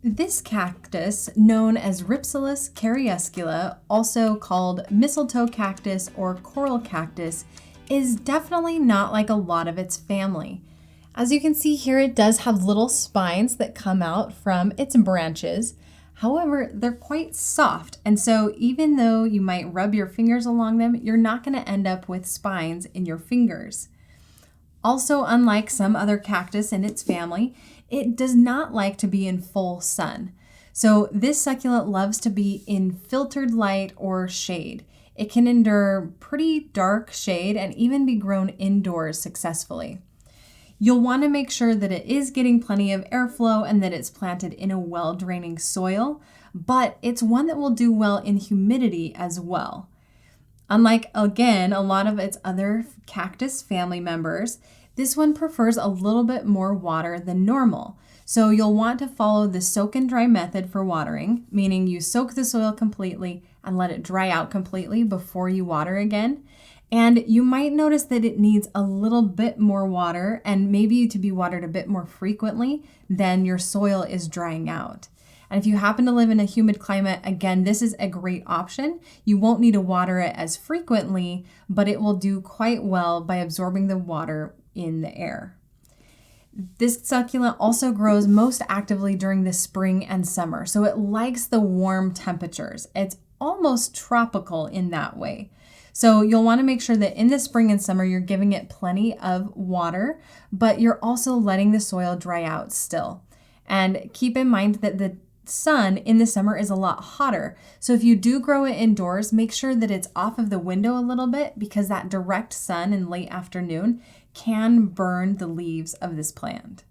This cactus, known as Rhipsalis cereuscula, also called mistletoe cactus or coral cactus, is definitely not like a lot of its family. As you can see here, it does have little spines that come out from its branches. However, they're quite soft, and so even though you might rub your fingers along them, you're not going to end up with spines in your fingers. Also, unlike some other cactus in its family, it does not like to be in full sun. So this succulent loves to be in filtered light or shade. It can endure pretty dark shade and even be grown indoors successfully. You'll want to make sure that it is getting plenty of airflow and that it's planted in a well-draining soil, but it's one that will do well in humidity as well. Unlike, again, a lot of its other cactus family members, this one prefers a little bit more water than normal. So you'll want to follow the soak and dry method for watering, meaning you soak the soil completely and let it dry out completely before you water again. And you might notice that it needs a little bit more water and maybe to be watered a bit more frequently than your soil is drying out. And if you happen to live in a humid climate, again, this is a great option. You won't need to water it as frequently, but it will do quite well by absorbing the water in the air. This succulent also grows most actively during the spring and summer, so it likes the warm temperatures. It's almost tropical in that way. So you'll want to make sure that in the spring and summer, you're giving it plenty of water, but you're also letting the soil dry out still. And keep in mind that the sun in the summer is a lot hotter. So if you do grow it indoors, make sure that it's off of the window a little bit because that direct sun in late afternoon can burn the leaves of this plant.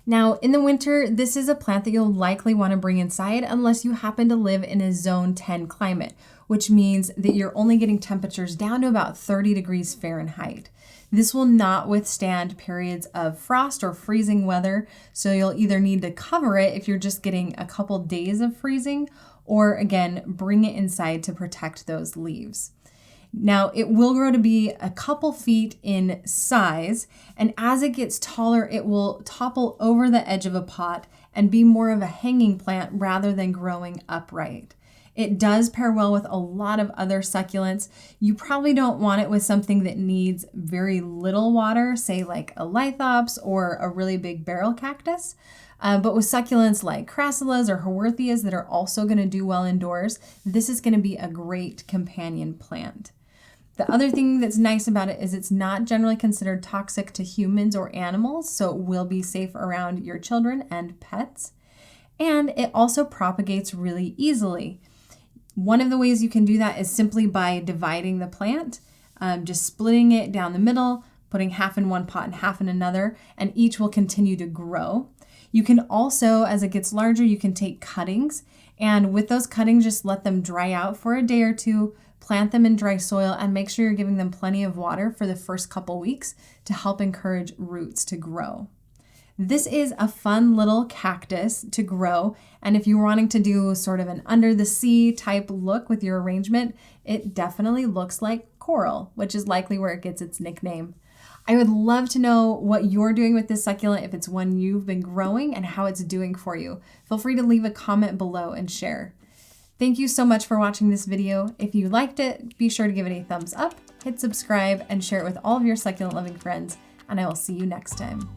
Now, in the winter, this is a plant that you'll likely want to bring inside unless you happen to live in a zone 10 climate, which means that you're only getting temperatures down to about 30 degrees Fahrenheit. This will not withstand periods of frost or freezing weather, so you'll either need to cover it if you're just getting a couple days of freezing, or again, bring it inside to protect those leaves. Now, it will grow to be a couple feet in size, and as it gets taller, it will topple over the edge of a pot and be more of a hanging plant rather than growing upright. It does pair well with a lot of other succulents. You probably don't want it with something that needs very little water, say like a lithops or a really big barrel cactus. But with succulents like crassulas or haworthias that are also going to do well indoors, this is going to be a great companion plant. The other thing that's nice about it is it's not generally considered toxic to humans or animals, so it will be safe around your children and pets. And it also propagates really easily. One of the ways you can do that is simply by dividing the plant, just splitting it down the middle, putting half in one pot and half in another, and each will continue to grow. You can also, as it gets larger, you can take cuttings, and with those cuttings, just let them dry out for a day or two, plant them in dry soil, and make sure you're giving them plenty of water for the first couple weeks to help encourage roots to grow. This is a fun little cactus to grow, and if you're wanting to do sort of an under the sea type look with your arrangement, it definitely looks like coral, which is likely where it gets its nickname. I would love to know what you're doing with this succulent, if it's one you've been growing, and how it's doing for you. Feel free to leave a comment below and share. Thank you so much for watching this video. If you liked it, be sure to give it a thumbs up, hit subscribe, and share it with all of your succulent loving friends, and I will see you next time.